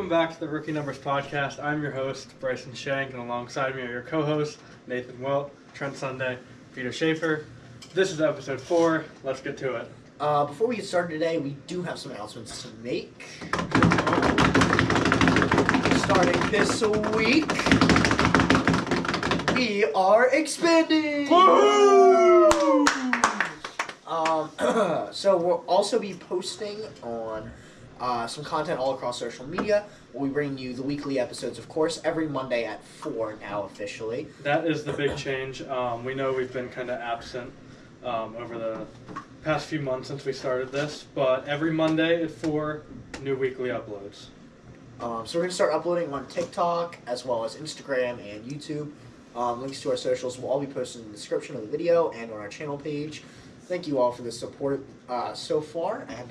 welcome back to the Rookie Numbers Podcast. I'm your host, Bryson Shank, and alongside me are your co-hosts, Nathan Wilt, Trent Sunday, Peter Schaefer. This is episode 4. Let's get to it. Before we get started today, we do have some announcements to make. Starting this week, we are expanding! Woo! So we'll also be posting on some content all across social media. We'll be bringing you the weekly episodes, of course, every Monday at 4 now officially. That is the big change. We know we've been kind of absent over the past few months since we started this, but every Monday at 4, new weekly uploads. So we're going to start uploading on TikTok as well as Instagram and YouTube. Links to our socials will all be posted in the description of the video and on our channel page. Thank you all for the support so far, and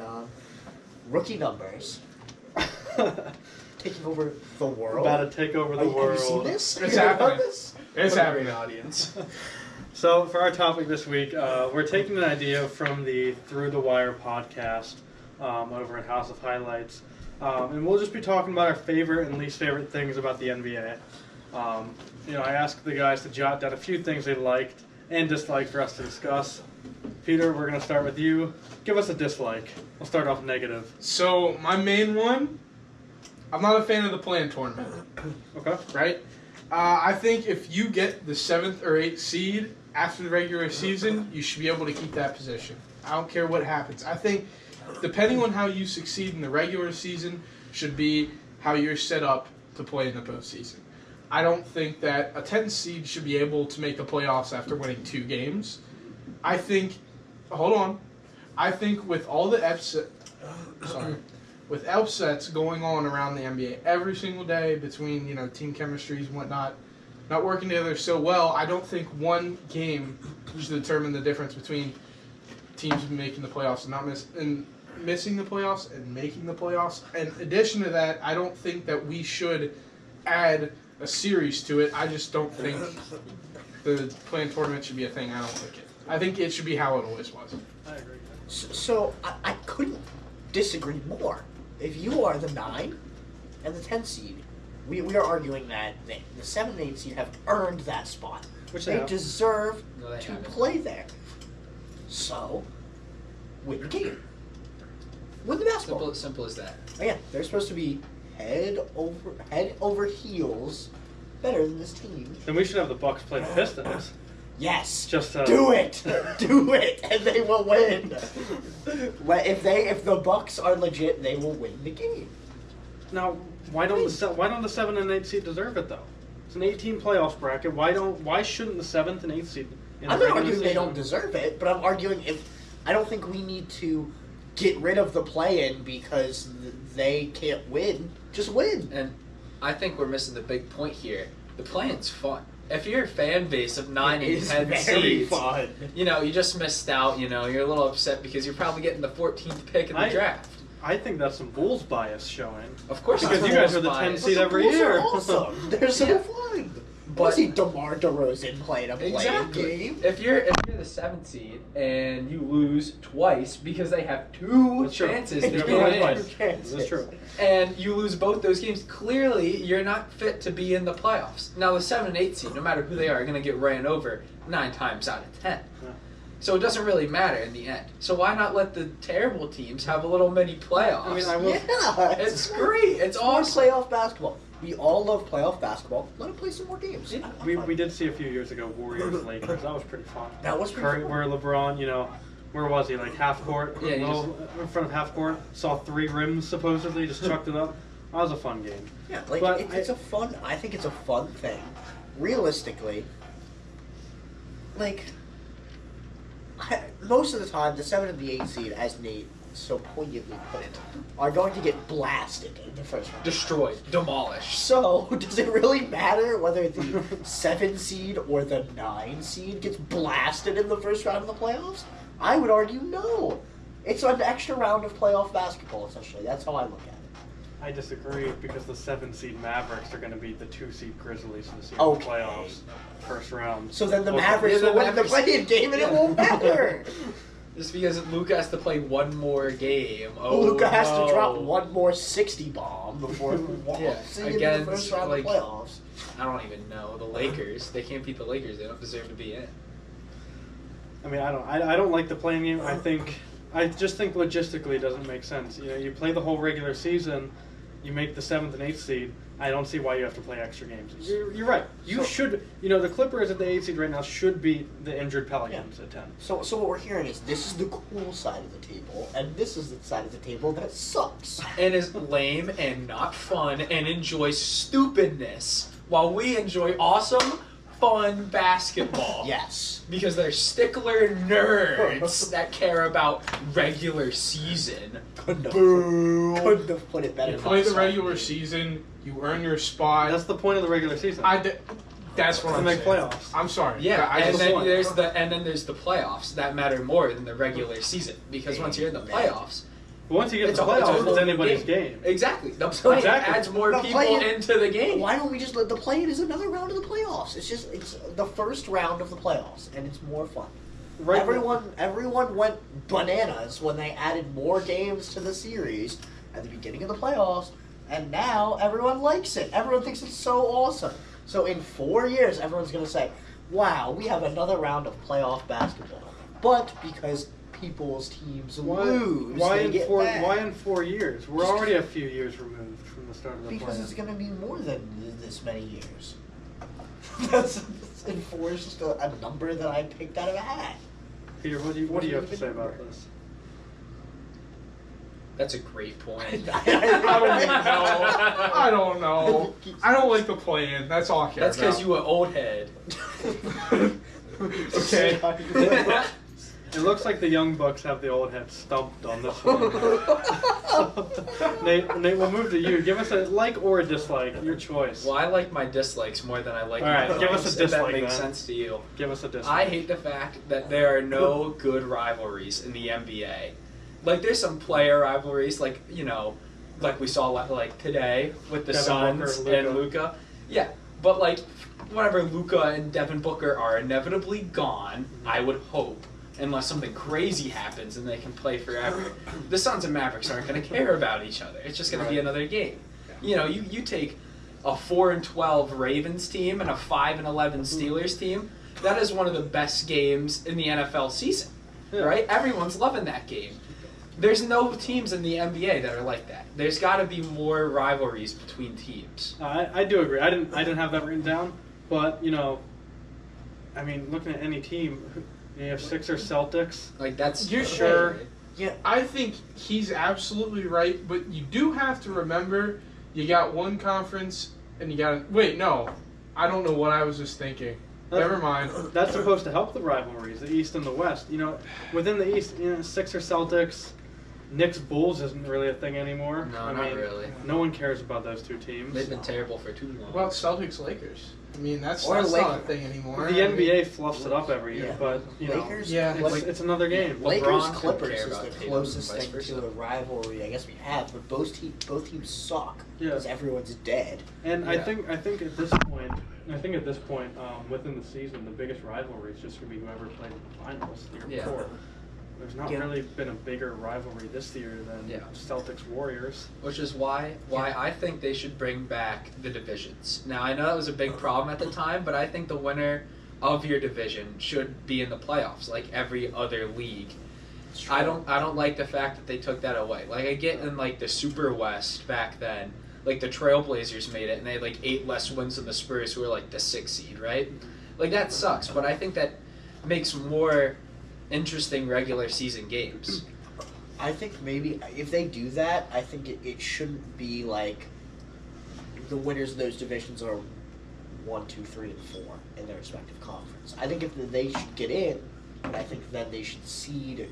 Rookie Numbers taking over the world. About to take over the world. Have you seen this? It's happening. It's happening, audience. So for our topic this week, we're taking an idea from the Through the Wire podcast over at House of Highlights. And we'll just be talking about our favorite and least favorite things about the NBA. I asked the guys to jot down a few things they liked and disliked for us to discuss. Peter, we're going to start with you. Give us a dislike. We'll start off negative. So, my main one, I'm not a fan of the play-in tournament. Okay. Right? I think if you get the 7th or 8th seed after the regular season, you should be able to keep that position. I don't care what happens. I think, depending on how you succeed in the regular season, should be how you're set up to play in the postseason. I don't think that a 10th seed should be able to make the playoffs after winning 2 games. I think with all the upsets going on around the NBA every single day between, team chemistries and whatnot, not working together so well, I don't think one game should determine the difference between teams making the playoffs and missing the playoffs and making the playoffs. In addition to that, I don't think that we should add a series to it. I just don't think the play-in tournament should be a thing. I don't like it. I think it should be how it always was. I agree. So I couldn't disagree more. If you are the 9 and the 10 seed, we are arguing that the 7 and 8 seed have earned that spot. Which they have. deserve they to haven't. play there. So, win the game. Win the basketball. Simple as that. Again, they're supposed to be head over heels better than this team. Then we should have the Bucks play the Pistons. Yes. Just do it, and they will win. If the Bucks are legit, they will win the game. Now, why don't the 7 and 8 seed deserve it though? It's an 18 playoffs bracket. Why shouldn't the 7th and 8th seed? I'm not arguing they don't deserve it, but I'm arguing I don't think we need to get rid of the play-in because they can't win. Just win. And I think we're missing the big point here. The play-in's fun. If you're a fan base of 9 and 10 seeds, fun. you just missed out. You're a little upset because you're probably getting the 14th pick in the draft. I think that's some Bulls bias showing. Of course, because you guys are the 10 seed every Bulls year. Are awesome. They're so fun. But see DeMar DeRozan playing a play-in game. If you're the 7th seed and you lose twice because they have 2 chances to get in, That's true. and you lose both those games, clearly you're not fit to be in the playoffs. Now the 7 and 8 seed, no matter who they are going to get ran over 9 times out of 10. Yeah. So it doesn't really matter in the end. So why not let the terrible teams have a little mini playoffs? I mean, I will. Yeah, it's great. It's more awesome. playoff basketball. We all love playoff basketball. Let them play some more games. We did see a few years ago Warriors Lakers. That was pretty fun. That was pretty fun. Where LeBron, where was he? Like half court, Yeah, in front of half court. Saw 3 rims supposedly, just chucked it up. That was a fun game. Yeah, it's a fun. I think it's a fun thing. Realistically, most of the time, the 7 and the 8 seed, as Nate so poignantly put it, are going to get blasted in the first round. Destroyed. Demolished. So, does it really matter whether the 7 seed or the 9 seed gets blasted in the first round of the playoffs? I would argue no. It's an extra round of playoff basketball, essentially. That's how I look at it. I disagree because the 7 seed Mavericks are going to beat the 2 seed Grizzlies in the Okay. playoffs first round. So then the Mavericks will win the play-in game and it won't matter. Just because Luka has to play one more game. Luka has to drop one more 60 bomb. round before seeing in the against, first round like, of the playoffs. I don't even know the Lakers. They can't beat the Lakers. They don't deserve to be in. I mean, I don't like the playing game. I just think logistically it doesn't make sense. You know, you play the whole regular season, you make the 7th and 8th seed. I don't see why you have to play extra games. You're right. You should. You know, the Clippers at the 8th seed right now should beat the injured Pelicans at 10. So what we're hearing is this is the cool side of the table, and this is the side of the table that sucks. And is lame and not fun and enjoys stupidness while we enjoy awesome, fun basketball. Yes. Because they're stickler nerds that care about regular season. Couldn't Boo. have put it better. You play the regular season, you earn your spot. That's the point of the regular season. That's what to I'm make saying. playoffs. I'm sorry. Yeah, I and just then want- there's the playoffs that matter more than the regular season because once you're in the playoffs, But once you get it's to the a playoffs, whole it's anybody's game. Exactly, the play Exactly. adds more The people play-in- into the game. Why don't we just let the play-in is another round of the playoffs? It's the first round of the playoffs, and it's more fun. Right. Everyone went bananas when they added more games to the series at the beginning of the playoffs, and now everyone likes it. Everyone thinks it's so awesome. So in 4 years, everyone's going to say, wow, we have another round of playoff basketball. But because people's teams lose, they get mad. Why in 4 years? We're already a few years removed from the start of the Because plan. it's going to be more than this many years. That's enforced just a number that I picked out of a hat. Peter, what do you have to say about this? That's a great point. I don't know. I don't like the play-in. That's all I care That's because about. you an old head. Okay. It looks like the Young Bucks have the old head stumped on this one. Nate, we'll move to you. Give us a like or a dislike, your choice. Well, I like my dislikes more than I like All right, my give us a likes, if that dislike, makes then. sense to you. Give us a dislike. I hate the fact that there are no good rivalries in the NBA. Like, there's some player rivalries, like, you know, like we saw like today with the Devin Suns Booker, and Luka. Yeah, but like, whenever Luka and Devin Booker are inevitably gone, I would hope, unless something crazy happens and they can play forever, the Suns and Mavericks aren't going to care about each other. It's just going to be another game. You know, you take a 4-12 Ravens team and a 5-11 Steelers team. That is one of the best games in the NFL season, right? Everyone's loving that game. There's no teams in the NBA that are like that. There's got to be more rivalries between teams. I do agree. I didn't have that written down, but you know, I mean, looking at any team, you have Sixers, Celtics. Like, that's You're okay. sure? Yeah. I think he's absolutely right, but you do have to remember you got one conference and you got wait, no. I don't know what I was just thinking. Never mind. That's supposed to help the rivalries, the East and the West. You know, within the East, you know, Sixers, Celtics, Knicks, Bulls isn't really a thing anymore. No, I not mean, really. No one cares about those two teams. They've been terrible for too long. What about Celtics Lakers? I mean, that's Or not a Lakers. thing anymore. The NBA fluffs it up every year, Yeah. but you know, Lakers, Yeah. it's another game. Lakers LeBron Clippers couldn't care is about the Tatum, closest vice thing versa. to a rivalry I guess we have, but both teams suck Yeah. because everyone's dead. And I Yeah. think at this point, within the season, the biggest rivalry is just going to be whoever played in the finals the year Yeah. before. There's not Yeah. really been a bigger rivalry this year than Yeah. Celtics Warriors. Which is why I think they should bring back the divisions. Now, I know that was a big problem at the time, but I think the winner of your division should be in the playoffs, like every other league. I don't like the fact that they took that away. Like, I get in like the Super West back then, like the Trailblazers made it and they had like 8 less wins than the Spurs, who were like the 6th seed, right? Like, that sucks, but I think that makes more interesting regular season games. I think maybe if they do that, I think it shouldn't be like the winners of those divisions are 1, 2, 3, and 4 in their respective conference. I think if they should get in, but I think then they should seed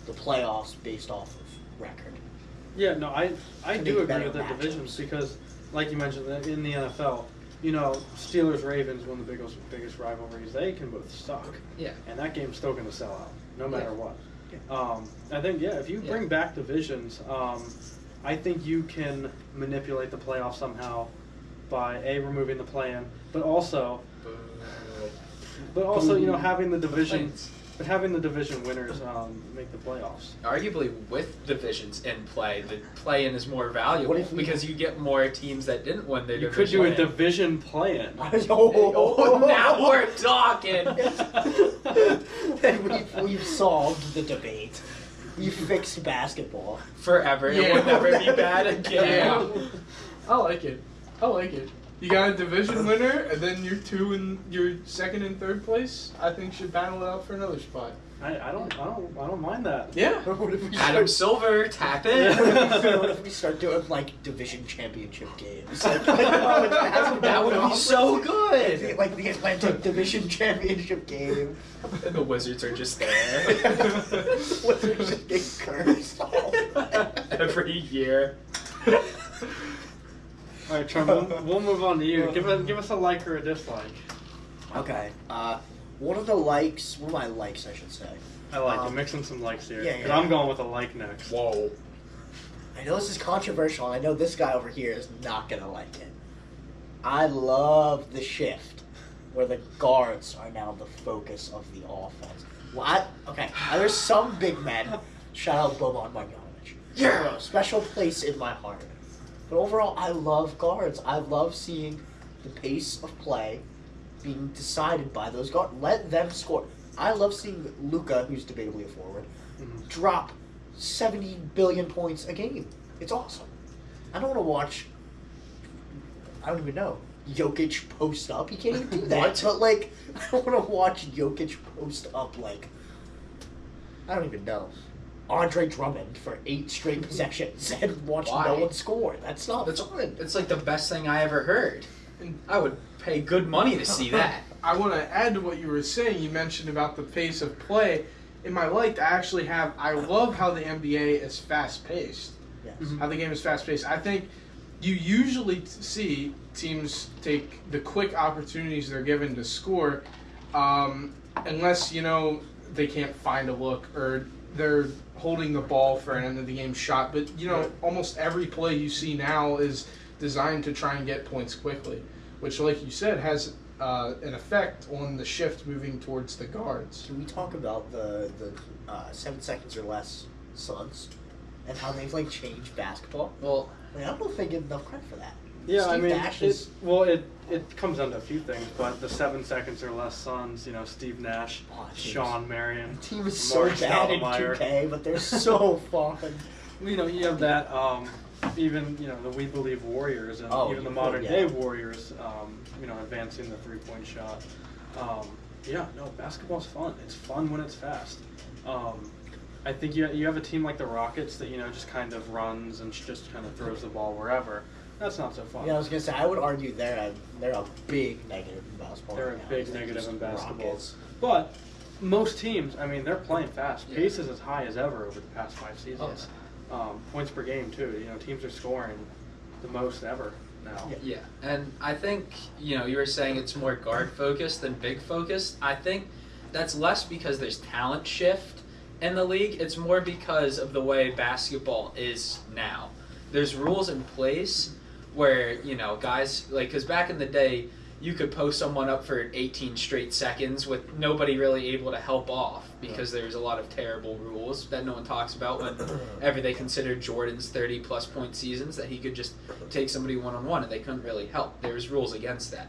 the playoffs based off of record. Yeah, no, I To do make agree better with the matchups. divisions because, like you mentioned, in the NFL, you know, Steelers Ravens, one of the biggest rivalries. They can both suck, Yeah. and that game's still going to sell out no matter Yeah. what. Yeah. I think if you bring back divisions, I think you can manipulate the playoffs somehow by removing the play-in, but also you know, having the division. but having the division winners make the playoffs. Arguably, with divisions in play, the play-in is more valuable What if we- because you get more teams that didn't win their You could do a division. division play-in. Oh, now we're talking. And we've solved the debate. You fixed basketball. Forever. It will never be bad again. Yeah. I like it. You got a division winner, and then your second and third place, I think, should battle it out for another spot. I don't mind that. Yeah. What if we Adam start, Silver, tap in. what if we start doing like division championship games? Like, college basketball That would be so good. Like the Atlantic Division Championship game. And the Wizards are just there Wizards just get cursed all every year. All right, Trump. We'll move on to you. Give us a like or a dislike. Okay. One of my likes, I should say. I like it. Mixing some likes here. yeah, 'Cause yeah. I'm going with a like next. Whoa. I know this is controversial, and I know this guy over here is not gonna like it. I love the shift where the guards are now the focus of the offense. What? Okay, there's some big men. Shout out Boban Marjanovic. Yeah. Special place in my heart. But overall, I love guards. I love seeing the pace of play being decided by those guards. Let them score. I love seeing Luka, who's debatably a forward, drop 70 billion points a game. It's awesome. I don't want to watch. I don't even know. Jokic post up. He can't even do that. What? But like, I don't want to watch Jokic post up like. I don't even know. Andre Drummond for 8 straight possessions and watch Why? no one score. That's not That's fun. It's like the best thing I ever heard. I would pay good money to see that. I want to add to what you were saying. You mentioned about the pace of play. In my liked, I love how the NBA is fast paced. Yes. How the game is fast paced. I think you usually see teams take the quick opportunities they're given to score, unless they can't find a look or they're holding the ball for an end of the game shot. But almost every play you see now is designed to try and get points quickly, which, like you said, has an effect on the shift moving towards the guards. Can we talk about the 7 seconds or less Suns and how they've changed basketball? Well, I don't know if they get enough credit for that. Yeah, Steve I mean, Nash is it comes down to a few things, but the 7 seconds or less Suns, Steve Nash, Sean Marion, the team is so Mark bad in Stoudemire. 2K, but they're so fun. You have that, even, the We Believe Warriors and Oh, even the yeah. modern day Warriors, advancing the 3-point shot. Basketball's fun. It's fun when it's fast. I think you have a team like the Rockets that, just kind of runs and just kind of throws the ball wherever. That's not so fun. Yeah, I was gonna say I would argue they're a big negative in basketball. They're right a now. big It's negative just in basketball. Rockets. But most teams, they're playing fast. Yeah. Pace is as high as ever over the past 5 seasons. Points per game too. Teams are scoring the most ever now. yeah. And I think, you were saying it's more guard focused than big focused. I think that's less because there's talent shift in the league. It's more because of the way basketball is now. There's rules in place where, guys, because back in the day, you could post someone up for 18 straight seconds with nobody really able to help off because there's a lot of terrible rules that no one talks about whenever they consider Jordan's 30-plus point seasons, that he could just take somebody one-on-one and they couldn't really help. There's rules against that.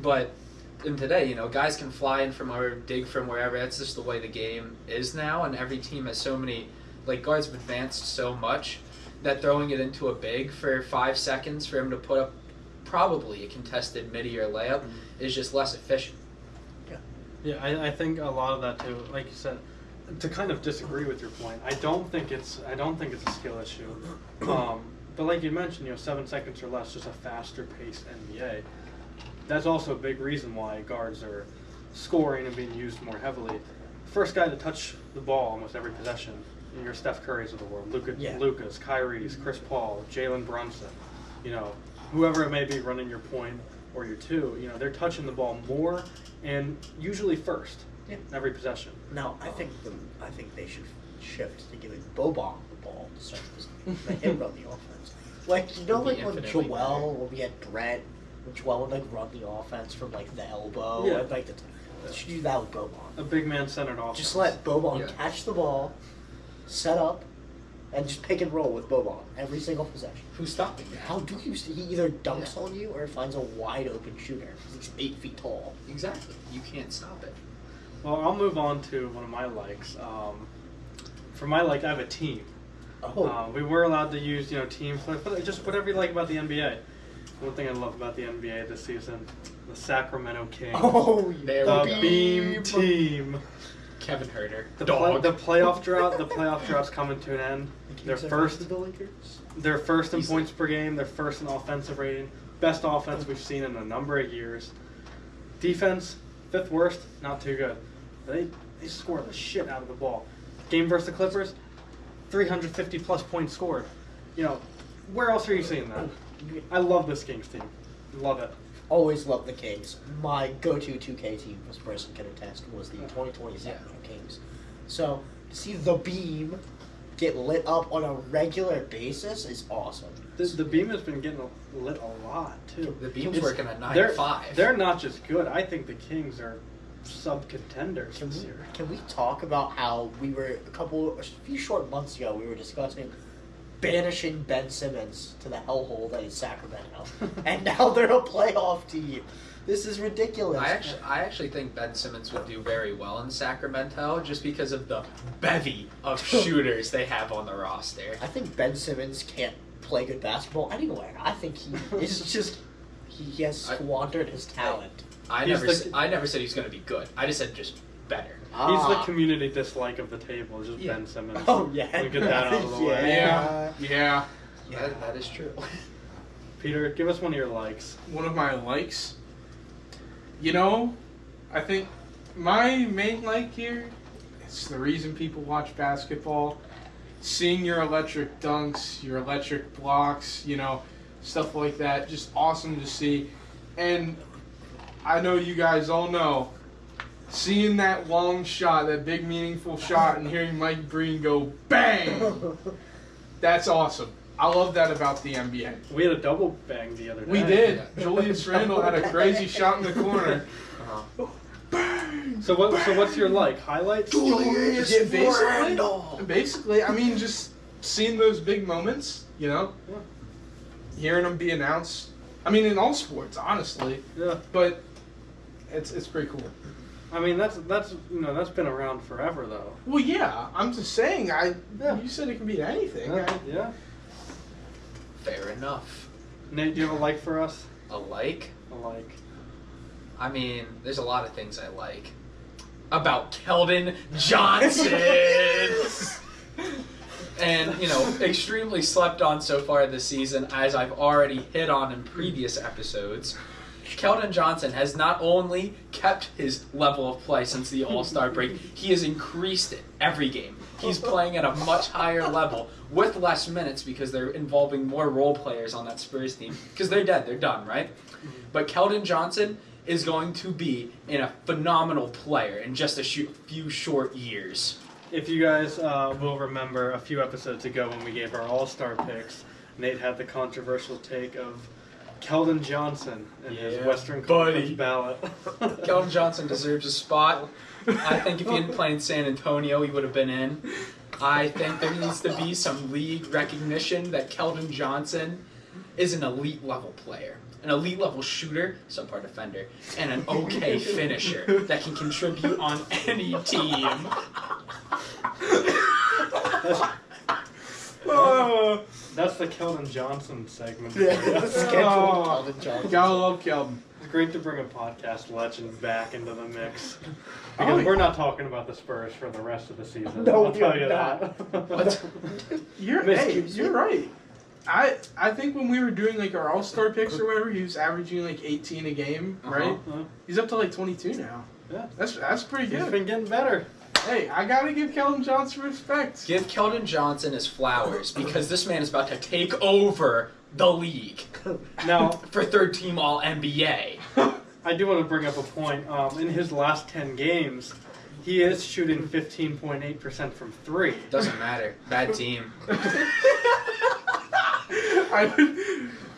But in today, guys can fly in from or dig from wherever. That's just the way the game is now, and every team has so many, guards have advanced so much that throwing it into a big for 5 seconds for him to put up probably a contested midi or layup is just less efficient. Yeah, I think a lot of that too. Like you said, to kind of disagree with your point, I don't think it's a skill issue. But like you mentioned, 7 seconds or less, just a faster paced NBA. That's also a big reason why guards are scoring and being used more heavily. First guy to touch the ball almost every possession. Your Steph Currys of the world, Lucas, Kyrie's, Chris Paul, Jalen Brunson, whoever it may be running your point or your two, they're touching the ball more and usually first every possession. No, I think they should shift to giving Boban the ball to start let him run the offense. When Joel, when we had Brett, when Joel would run the offense from the elbow, Yeah. and You should do that with Boban. A big man-centered offense. Just let Boban Yeah. catch the ball, set up, and just pick and roll with Boban every single possession. Who's stopping that? How do you? He either dunks on you or finds a wide open shooter. He's 8 feet tall. Exactly. You can't stop it. Well, I'll move on to one of my likes. For my like, I have a team. Oh, We were allowed to use, teams, but just whatever you like about the NBA. One thing I love about the NBA this season, the Sacramento Kings. oh, There the we go. Beam Team. Kevin Herter. The Dog. playoff drought. The playoff drought's coming to an end. They're first. The Lakers. They're first in Easily. points per game. They're first in offensive rating. Best offense we've seen in a number of years. Defense, 5th worst. Not too good. They score the shit out of the ball. Game versus the Clippers, 350 plus points scored. Where else are you seeing that? I love this Kings team. Love it. Always loved the Kings. My go-to 2K team, this person can attest, was the 2020 Sacramento Kings. So to see the Beam get lit up on a regular basis is awesome. The Beam has been getting lit a lot too. The Beam's It's- working a They're 9-5. they're not just good. I think the Kings are sub-contenders Can this we, year. can we talk about how we were a few short months ago we were discussing banishing Ben Simmons to the hellhole that is Sacramento, and now they're a playoff team. This is ridiculous. I actually think Ben Simmons would do very well in Sacramento just because of the bevy of shooters they have on the roster. I think Ben Simmons can't play good basketball anywhere. I think he is just he has squandered his talent. I He's never said he's going to be good. I just said just better. He's the community dislike of the table, just Yeah. Ben Simmons. Oh yeah. We get that out of the way. Yeah. That is true. Peter, give us one of your likes. One of my likes. I think my main like here, it's the reason people watch basketball. Seeing your electric dunks, your electric blocks, stuff like that. Just awesome to see. And I know you guys all know, seeing that long shot, that big meaningful shot, and hearing Mike Breen go bang, that's awesome. I love that about the NBA. We had a double bang the other day. We did. Julius Randle had a crazy shot in the corner. So what's your like? Highlights? Basically, I mean, just seeing those big moments, hearing them be announced. I mean, in all sports, honestly, Yeah. but it's pretty cool. I mean, that's been around forever though. Well, yeah, I'm just saying. Yeah. You said it can be anything. Yeah. Fair enough. Nate, do you have a like for us? A like? A like. I mean, there's a lot of things I like. About Keldon Johnson! And, extremely slept on so far this season, as I've already hit on in previous episodes. Keldon Johnson has not only kept his level of play since the All-Star break, he has increased it every game. He's playing at a much higher level with less minutes because they're involving more role players on that Spurs team. Because they're dead, they're done, right? But Keldon Johnson is going to be a phenomenal player in just a few short years. If you guys will remember a few episodes ago when we gave our All-Star picks, Nate had the controversial take of Keldon Johnson in his Western Conference ballot. Keldon Johnson deserves a spot. I think if he didn't play in San Antonio, he would have been in. I think there needs to be some league recognition that Keldon Johnson is an elite level player. An elite level shooter, subpar defender, and an okay finisher that can contribute on any team. That's the Keldon Johnson segment. Yeah, the schedule Oh. of Keldon Johnson. Gotta love Keldon. It's great to bring a podcast legend back into the mix. Because we're not talking about the Spurs for the rest of the season. No, I'll tell we're you not. that. You're right. I think when we were doing like our All-Star picks or whatever, he was averaging like 18 a game, right? Uh-huh. He's up to like 22 now. Yeah. That's pretty He's good. been getting better. Hey, I gotta give Keldon Johnson respect. Give Keldon Johnson his flowers because this man is about to take over the league Now, for third team All NBA. I do want to bring up a point. In his last 10 games, he is shooting 15.8% from 3. Doesn't matter. Bad team.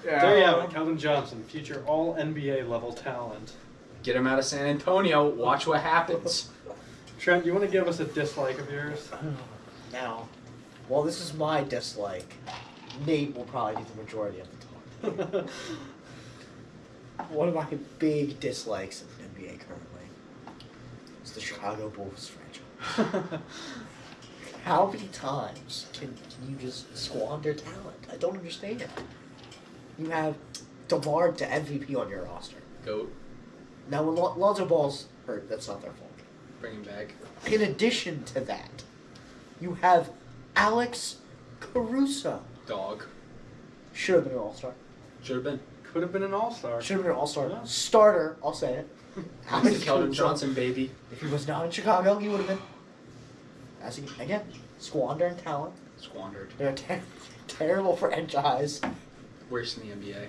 Yeah. There you have it, Keldon Johnson, future All-NBA level talent. Get him out of San Antonio. Watch what happens. Trent, you want to give us a dislike of yours? Now, while this is my dislike, Nate will probably do the majority of the talk. One of my big dislikes of the NBA currently is the Chicago Bulls franchise. How many times can you just squander talent? I don't understand. You have DeMar to MVP on your roster. Goat. Now, when Lonzo Ball's hurt, that's not their fault. Bring him back. In addition to that, you have Alex Caruso. Dog. Should have been an all-star. Should have been. Could have been an all-star. Should have been an all-star. Yeah. Starter, I'll say it. Alex Keldon Caruso. Johnson, baby. If he was not in Chicago, he would have been. As again, squandering talent. Squandered. They're a terrible franchise. Worse in the NBA.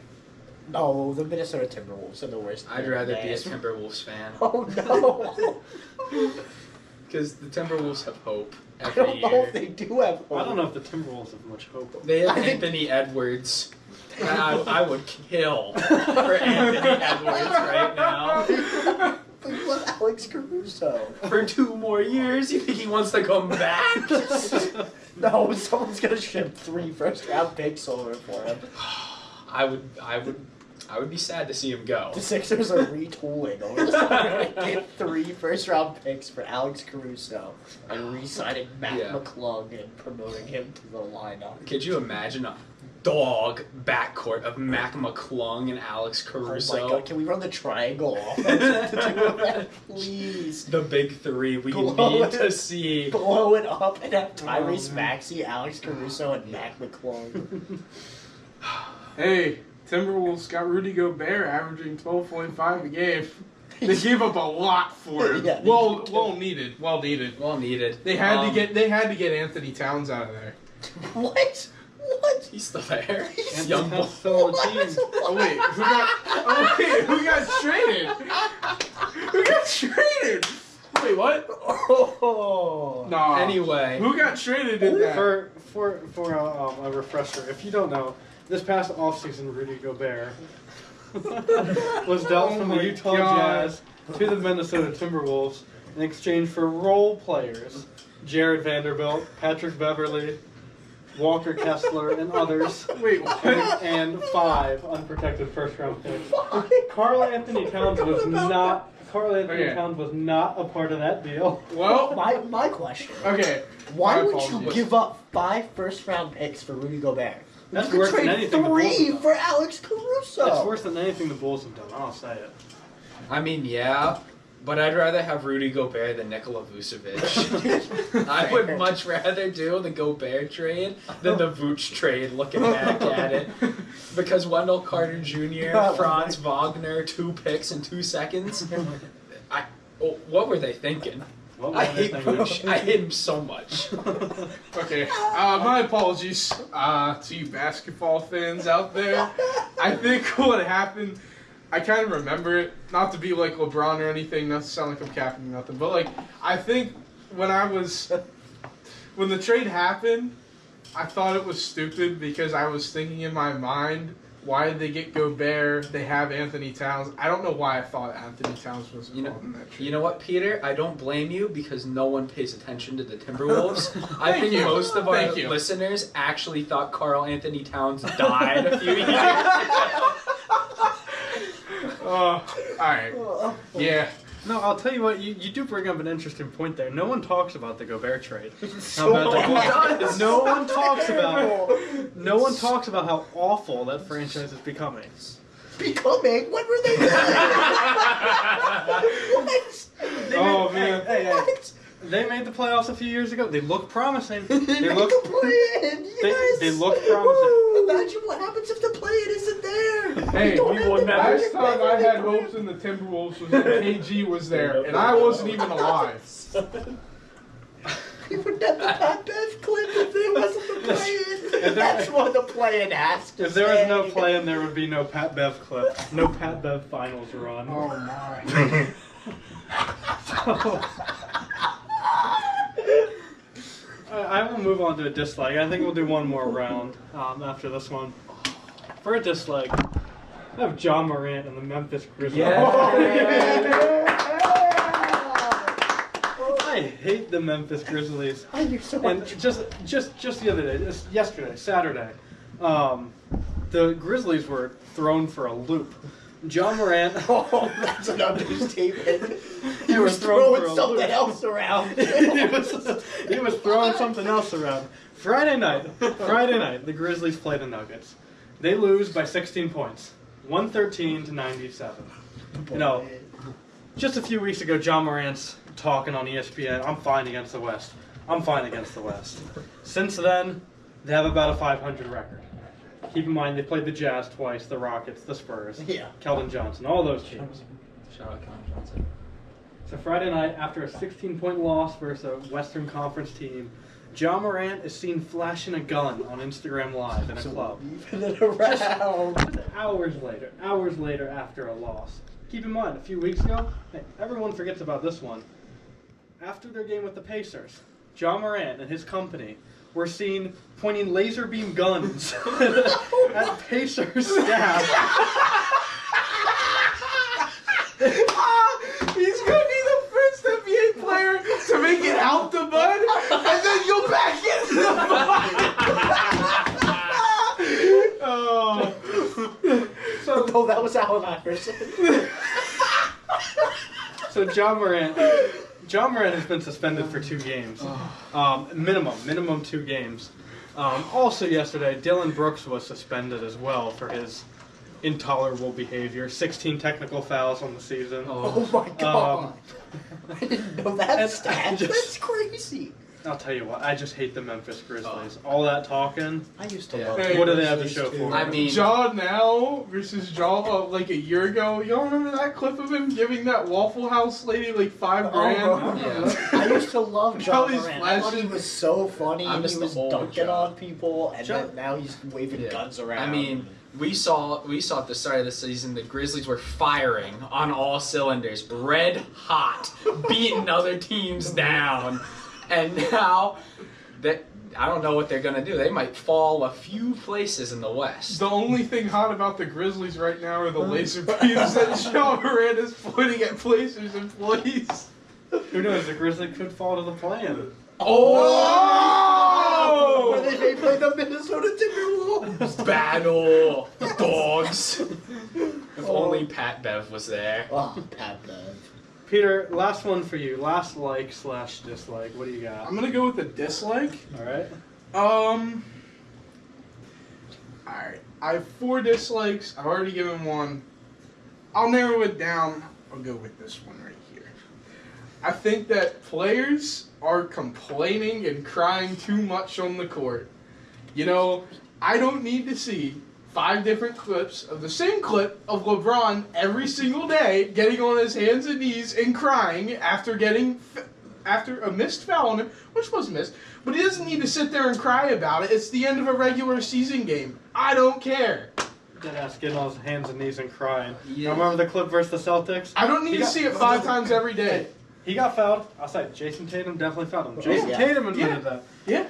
No, the Minnesota Timberwolves are the worst. I'd rather be a Timberwolves fan. Oh no! Because the Timberwolves have hope I every don't know year. if they do have hope. I don't know if the Timberwolves have much hope. They have I think- Anthony Edwards. And I would kill for Anthony Edwards right now. But you love Alex Caruso. For 2 more years, you think he wants to come back? No, someone's gonna ship 3 first-round picks over for him. I would be sad to see him go. The Sixers are retooling over the summer to get 3 first-round picks for Alex Caruso and re-signing Matt Yeah. McClung and promoting him to the lineup. Could you imagine a dog backcourt of Mac McClung and Alex Caruso? Oh my god, can we run the triangle offense to do that, please? The big 3 we Blow need it. to see. Blow it up and have Tyrese man. Maxey, Alex Caruso, and Mac McClung. Hey, Timberwolves got Rudy Gobert averaging 12.5 a game. They gave up a lot for him. Yeah, they well did. needed. Well needed. Well needed. They had to get Anthony Towns out of there. What? What? He's still there. And Young Towns boy. still on the team. Oh wait, who got traded? Who got traded? Wait, what? Oh. Nah. Anyway. Who got traded in that? For a refresher, if you don't know, this past offseason, Rudy Gobert was dealt Oh from my the Utah God. Jazz to the Minnesota Timberwolves in exchange for role players, Jared Vanderbilt, Patrick Beverly, Walker Kessler, and others, Wait, what? and 5 unprotected first-round picks. Karl Anthony Towns was not. Karl Anthony Okay. Towns was not a part of that deal. Well, My question. okay. Why My would you apologies. give up 5 first-round picks for Rudy Gobert? That's you could worse than trade anything the Bulls 3 have done. for Alex Caruso. That's worse than anything the Bulls have done. I'll say it. I mean, yeah, but I'd rather have Rudy Gobert than Nikola Vucevic. I would much rather do the Gobert trade than the Vooch trade looking back at it. Because Wendell Carter Jr., Franz Wagner, 2 picks in 2 seconds. What were they thinking? What I were they hate thinking? Vooch. I hate him so much. Okay, my apologies to you basketball fans out there. I think what happened, I kind of remember it, not to be like LeBron or anything, not to sound like I'm capping nothing, but like, I think when the trade happened, I thought it was stupid because I was thinking in my mind, why did they get Gobert? They have Anthony Towns. I don't know why I thought Anthony Towns was involved in that trade. You know what, Peter? I don't blame you because no one pays attention to the Timberwolves. I Thank think you. most of our Thank you. listeners actually thought Karl Anthony Towns died a few years ago. Alright. Yeah. No, I'll tell you what, you do bring up an interesting point there. No one talks about the Gobert trade. So How bad does? no one talks about how awful that franchise is becoming. Becoming? When were they there? What? Oh, man. What? They made the playoffs a few years ago. They look promising. They They make look the play-in, yes. they look promising. Imagine what happens if the play-in isn't there. Hey, You don't we have won to that. make Last it time I better had than hopes in the Timberwolves was when KG was there, and I wasn't even alive. You would never Pat Bev clip if there wasn't the play-in. That's what the play-in has to If there was no say. play-in, there would be no Pat Bev clip. No Pat Bev finals run. Oh my. I will move on to a dislike. I think we'll do one more round after this one. For a dislike, I have John Morant and the Memphis Grizzlies. I hate the Memphis Grizzlies. I do so And much. just the other day, yesterday, Saturday, the Grizzlies were thrown for a loop. John Morant. Oh, that's an understatement. He They were was thrown for throwing a something loop. else around. he was throwing something else around. Friday night, the Grizzlies play the Nuggets. They lose by 16 points, 113-97. You know, just a few weeks ago, John Morant's talking on ESPN. I'm fine against the West. Since then, they have about a 500 record. Keep in mind, they played the Jazz twice, the Rockets, the Spurs, Yeah. Keldon Johnson, all those teams. Shout out Keldon Johnson. So Friday night, after a 16-point loss versus a Western Conference team, John Morant is seen flashing a gun on Instagram Live in a club. Moving it around. Just hours later after a loss. Keep in mind, a few weeks ago, hey, everyone forgets about this one. After their game with the Pacers, John Morant and his company were seen pointing laser beam guns at Pacers staff. He's gonna be the first NBA player to make it out the mud and then go back into the mud. Oh. Oh, that was Allen Iverson. So John Morant has been suspended for 2 games, minimum 2 games. Also yesterday, Dylan Brooks was suspended as well for his intolerable behavior. 16 technical fouls on the season. Oh my god. I didn't know that stat. That's crazy. I'll tell you what, I just hate the Memphis Grizzlies. All that talking. I used to Yeah. love Hey, What do they have to Grizzlies show too. for it? I mean, Jaw now versus Jaw like a year ago. Y'all remember that clip of him giving that Waffle House lady like $5 grand? Oh, I used to love John Charlie's Morant. I thought he flashing- was so funny. I He miss the was old dunking John. on people, and John- then now he's waving Yeah. guns around. I mean, we saw at the start of the season the Grizzlies were firing on all cylinders, red hot, beating other teams down, and now that I don't know what they're gonna do. They might fall a few places in the West. The only thing hot about the Grizzlies right now are the laser beams that Jaw Morant is pointing at Blazers employees. Who knows? The Grizzlies could fall to the play-in. Oh! Where they play the Minnesota Timberwolves. Battle the dogs. If only Pat Bev was there. Oh, Pat Bev. Peter, last one for you. Last like/dislike. What do you got? I'm gonna go with a dislike. All right. Alright. I have 4 dislikes. I've already given 1. I'll narrow it down. I'll go with this one right here. I think that players are complaining and crying too much on the court. You know, I don't need to see 5 different clips of the same clip of LeBron every single day getting on his hands and knees and crying after a missed foul on him, which was missed, but he doesn't need to sit there and cry about it. It's the end of a regular season game. I don't care. Deadass getting on his hands and knees and crying. Yeah. Remember the clip versus the Celtics? I don't need He to got- see it 5 times every day. He got fouled. I'll say Jason Tatum definitely fouled him. Jason yeah. Tatum admitted Yeah. that. Yeah.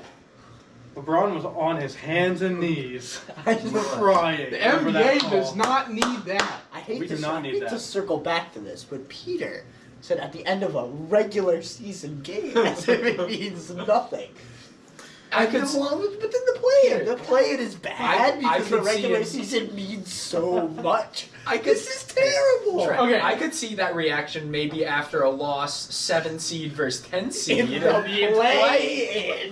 LeBron was on his hands and knees I just crying. The over that NBA call. does not need that. I hate, We do not need that. to circle back to this, but Peter said at the end of a regular season game as if it means nothing. I And could then, well, but then the play-in. The play-in is bad I because the could see regular it. season means so much. I could- This is terrible. Trent, Okay. I could see that reaction maybe after a loss, 7 seed versus 10 seed. In the play-in.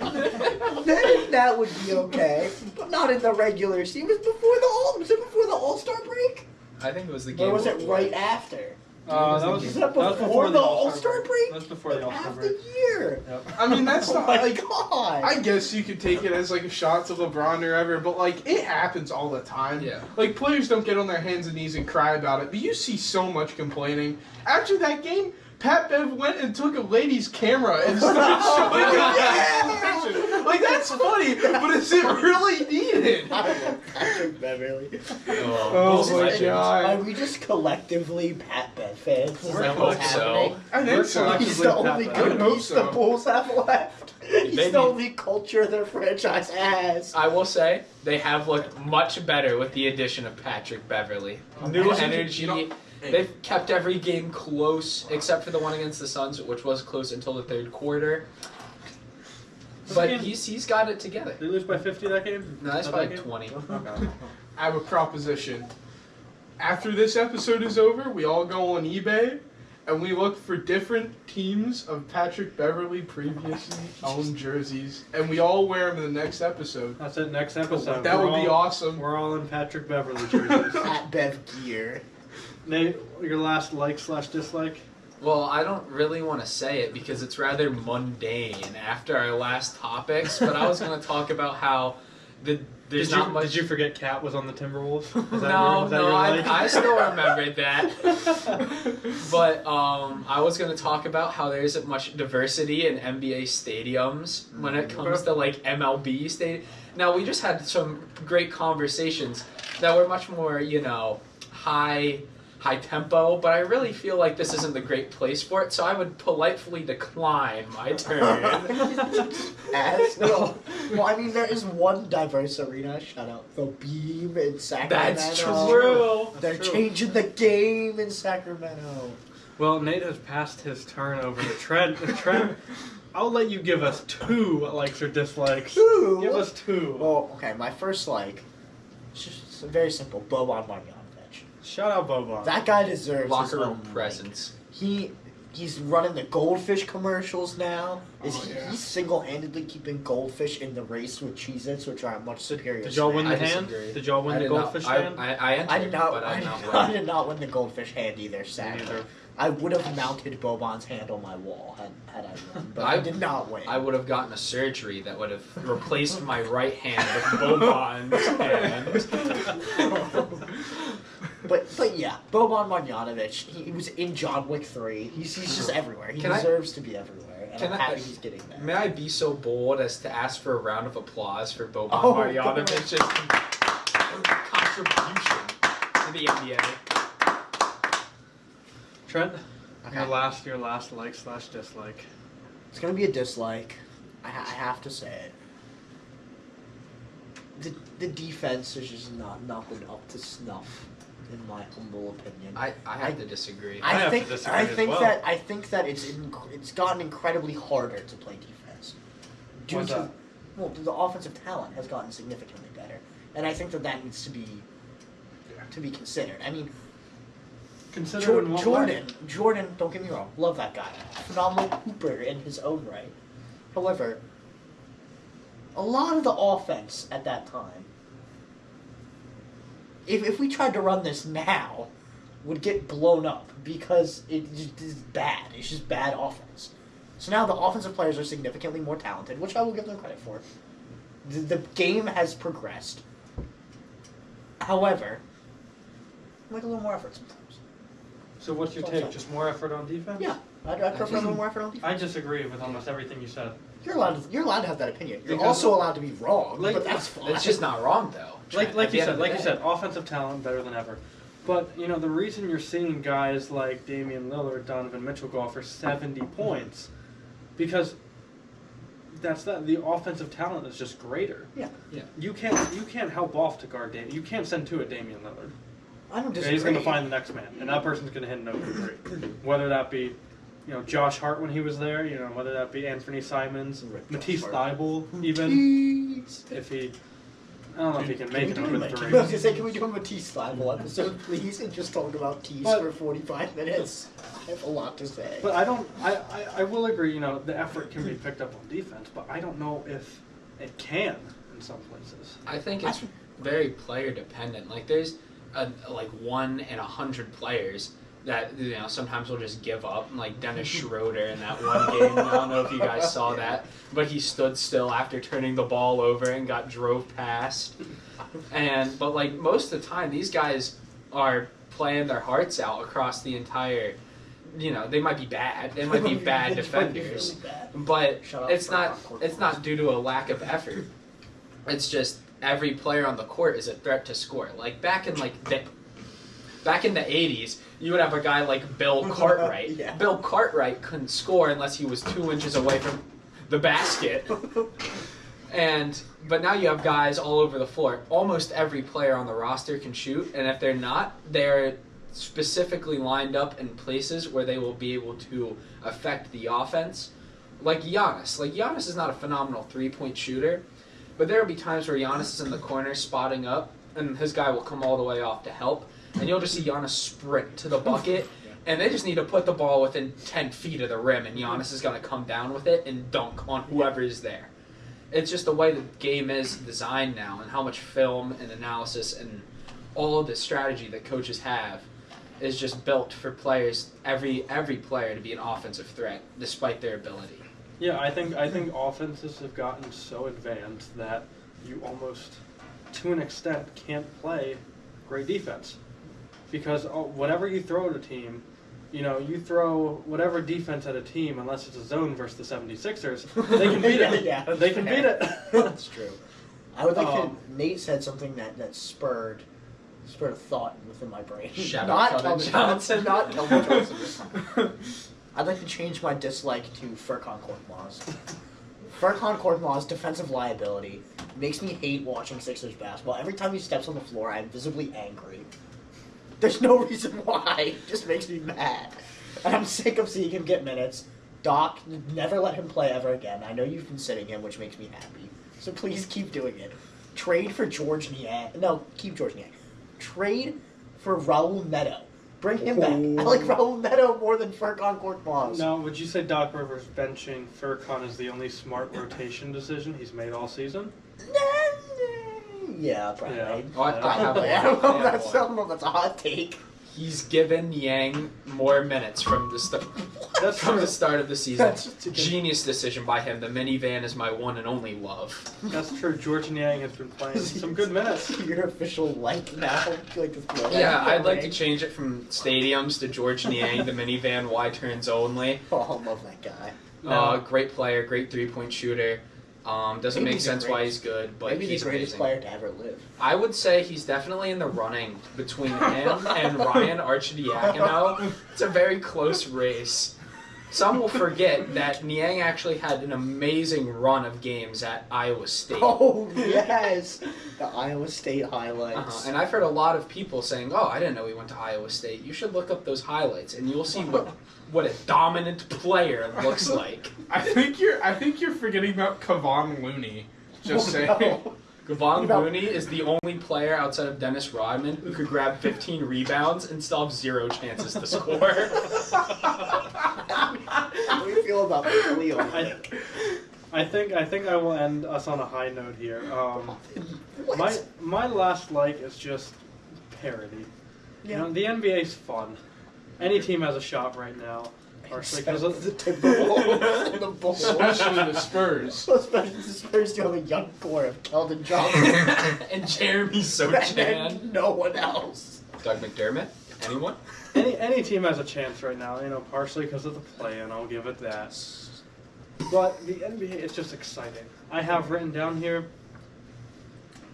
Then that would be okay, but not in the regular season. It was before the All-Star break? I think it was the game. Or was it before. right after? That was Is that that was before the All-Star All-Star break? That was before the All-Star Half break. the year. Yep. I mean, that's Oh not my like. god. I guess you could take it as like a shot to LeBron or whatever, but like it happens all the time. Yeah. Like players don't get on their hands and knees and cry about it, but you see so much complaining. After that game, Pat Bev went and took a lady's camera and started showing Yeah. pictures. Like that's funny, but is it really needed? I love Patrick Beverly. Oh my Are god. we just collectively Pat Bev fans? Is I that what's hope so. happening? I We're think so. collectively He's the Pat only Bev. I would good hope piece so. the Bulls have left. He's They the need- only culture their franchise has. I will say they have looked much better with the addition of Patrick Beverly. New Listen, energy. you know- hey. They've kept every game close except for the one against the Suns, which was close until the third quarter. But he's got it together. Did they lose by 50 that game? No, that's Not by that game? 20. Okay. I have a proposition. After this episode is over, we all go on eBay and we look for different teams of Patrick Beverly previously owned jerseys, and we all wear them in the next episode. That's it. Next episode. That We're would be all- awesome. We're all in Patrick Beverly jerseys. At Bev Gear. Nate, your last like/dislike? Well, I don't really want to say it because it's rather mundane after our last topics, but I was going to talk about how there's Did not you, much. did you forget Cat was on the Timberwolves? Is that No, your, is that no, your like? I still remember that. But I was gonna talk about how there isn't much diversity in NBA stadiums when it comes to like MLB stadium. Now we just had some great conversations that were much more, high tempo, but I really feel like this isn't the great place for it, so I would politely decline my turn. As no. Well, I mean, there is one diverse arena. Shout out the Beam in Sacramento. That's true. They're That's true. changing the game in Sacramento. Well, Nate has passed his turn over to Trent. Trent, I'll let you give us 2 likes or dislikes. Two? Give us 2. Well, okay, my first like, it's just very simple. Boban Marjanovic. Shout out Boban. That guy deserves Locker his room own, like, presence. He's running the goldfish commercials now. Oh, yeah. He's single-handedly keeping goldfish in the race with Cheez-Its, which are a much superior. Did y'all win the I hand? disagree. Did y'all win the goldfish hand? I entered, I did not. but I did not I win. did not win the goldfish hand either. Sadly, neither. I would have mounted Boban's hand on my wall had I won, but I did not win. I would have gotten a surgery that would have replaced my right hand with Boban's hand. But yeah, Boban Marjanovic, he was in John Wick 3. He's just everywhere. He Can I- deserves to be everywhere, and Can I'm I- happy he's getting there. May I be so bold as to ask for a round of applause for Boban Oh, Marjanovic's contribution to the NBA? Trent, Okay. your last like/dislike. It's gonna be a dislike. I have to say it. The defense is just not been up to snuff, in my humble opinion. I have to disagree. I have to think disagree I as think well. that I think that it's gotten incredibly harder to play defense. Due Why's to that? well, the offensive talent has gotten significantly better, and I think that needs to be considered. I mean, Consider in what way? Jordan, don't get me wrong, love that guy, phenomenal hooper in his own right. However, a lot of the offense at that time, if we tried to run this now, would get blown up because it just is bad. It's just bad offense. So now the offensive players are significantly more talented, which I will give them credit for. The game has progressed. However, like a little more effort sometimes. So what's your take? Just more effort on defense? Yeah, I'd prefer a little more effort on defense. I disagree with almost everything you said. You're allowed to have that opinion. You're Because- also allowed to be wrong, Like- but that's fine. It's just not wrong though. Like At the you end said, of the day. offensive talent better than ever. But the reason you're seeing guys like Damian Lillard, Donovan Mitchell go off for 70 points, because the offensive talent is just greater. Yeah. You can't help off to guard Damian. You can't send 2 at Damian Lillard. I don't Okay, disagree. he's going to find the next man, and that person's going to hit an open 3. Whether that be, Josh Hart when he was there, whether that be Anthony Simons, Rip Matisse Josh Hart. Thybulle, even Please. if he. I don't know if he can make an Can open we do 3. I was gonna say, can we do a Matisse Thybulle episode, please, and just talk about Tease But- for 45 minutes? I have a lot to say. But I will agree, the effort can be picked up on defense, but I don't know if it can in some places. I think it's very player dependent. Like there's like 1 in 100 players that sometimes will just give up. Like Dennis Schroeder in that one game. I don't know if you guys saw that, but he stood still after turning the ball over and got drove past. But like most of the time, these guys are playing their hearts out across the entire. They might be bad. They might be bad defenders, Really bad. but Shout out it's for not. Rockford It's not due to a lack of effort. It's just every player on the court is a threat to score. Like back in the 80s, you would have a guy like Bill Cartwright. Yeah. Bill Cartwright couldn't score unless he was 2 inches away from the basket. But now you have guys all over the floor. Almost every player on the roster can shoot, and if they're not, they're specifically lined up in places where they will be able to affect the offense. Like Giannis. Giannis is not a phenomenal three-point shooter, but there will be times where Giannis is in the corner spotting up, and his guy will come all the way off to help, and you'll just see Giannis sprint to the bucket, and they just need to put the ball within 10 feet of the rim, and Giannis is going to come down with it and dunk on whoever is there. It's just the way the game is designed now, and how much film and analysis and all of the strategy that coaches have is just built for players, every player, to be an offensive threat, despite their ability. Yeah, I think offenses have gotten so advanced that you almost, to an extent, can't play great defense. Because whatever you throw at a team, you throw whatever defense at a team, unless it's a zone versus the 76ers, they can beat it. Yeah, they can beat it. That's true. I would like to. Nate said something that spurred a thought within my brain. Shout out Kelvin Johnson. Not Kelvin Johnson. I'd like to change my dislike to Furkan Korkmaz. Furkan Korkmaz, defensive liability, makes me hate watching Sixers basketball. Every time he steps on the floor, I'm visibly angry. There's no reason why. It just makes me mad. And I'm sick of seeing him get minutes. Doc, never let him play ever again. I know you've been sitting him, which makes me happy. So please keep doing it. Trade for George Niang. No, keep George Niang. Trade for Raul Neto. Bring him back. I like Raul Neto more than Furkan Korkmaz. Now, would you say Doc Rivers benching Furkan is the only smart rotation decision he's made all season? Yeah, probably. Yeah. Oh, I have one. I don't know if I have one. that's a hot take. He's given Yang more minutes from the start. That's From true. the start of the season. That's just a good- Genius decision by him. The minivan is my one and only love. That's true. George Niang has been playing some good minutes. Your official like now. You like to throw that Yeah, I'd like away. to change it from stadiums to George Niang, the minivan, wide turns only. Oh, I love that guy. Great player, great three-point shooter. Doesn't Maybe make the sense why greatest- he's good, but Maybe he's the greatest amazing. player to ever live. I would say he's definitely in the running between him and Ryan Arcidiacono. It's a very close race. Some will forget that Niang actually had an amazing run of games at Iowa State. Oh, yes! The Iowa State highlights. And I've heard a lot of people saying, "Oh, I didn't know he went to Iowa State." You should look up those highlights, and you'll see what a dominant player looks like. I think you're forgetting about Kevon Looney. Just saying. No. Kevon About- Looney is the only player outside of Dennis Rodman who could grab 15 rebounds and still have 0 chances to score. How do you feel about Leo? I think I will end us on a high note here. What? My last like is just parody. You know, the NBA's fun. Any team has a shot right now. Partially because of the Timberwolves and the Bulls. Especially the Spurs. Especially the Spurs do have a young core of Keldon Johnson And Jeremy and Sochan. no one else. Doug McDermott? Anyone? any team has a chance right now. Partially because of the play-in. I'll give it that. But the NBA is just exciting. I have written down here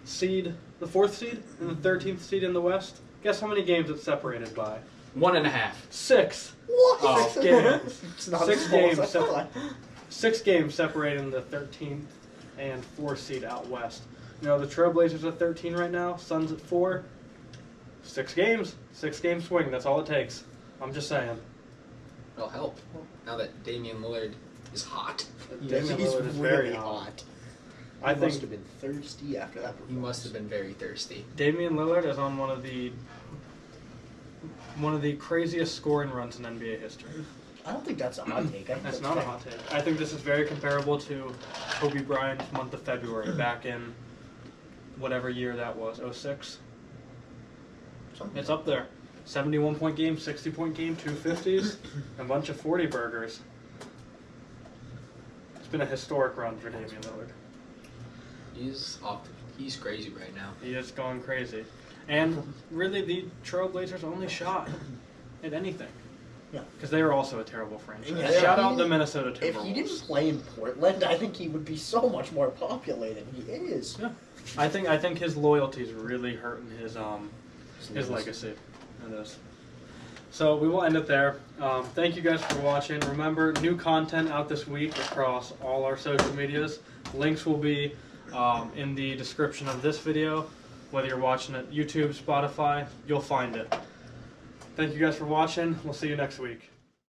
the 4th seed and the 13th seed in the West. Guess how many games it's separated by? 1.5. 6. What? Oh, games. It's not 6 as small as games. I thought. 6 games separating the 13th and 4th seed out west. The Trailblazers at 13 right now. Suns at 4. 6 games. 6-game swing. That's all it takes. I'm just saying. It'll help. Now that Damian Lillard is hot. Damian He's Lillard is really very hot. hot. I He must think have been thirsty after that. He must have been very thirsty. Damian Lillard is on one of the craziest scoring runs in NBA history. I don't think that's a hot take. I think That's that's not a fair. hot take. I think this is very comparable to Kobe Bryant's month of February back in whatever year that was, 06. Something. It's up there. 71-point game, 60-point game, 250s, and a bunch of 40 burgers. It's been a historic run for Damian Lillard. He's crazy right now. He is going crazy. And really, the Trailblazers only shot at anything. Yeah. Because they are also a terrible franchise. Yeah, Shout if out he- the Minnesota If Timberwolves. he didn't play in Portland, I think he would be so much more popular than he is. Yeah. I think his loyalty is really hurting his legacy. It is. So we will end it there. Thank you guys for watching. Remember, new content out this week across all our social medias. Links will be in the description of this video. Whether you're watching it YouTube, Spotify, you'll find it. Thank you guys for watching. We'll see you next week.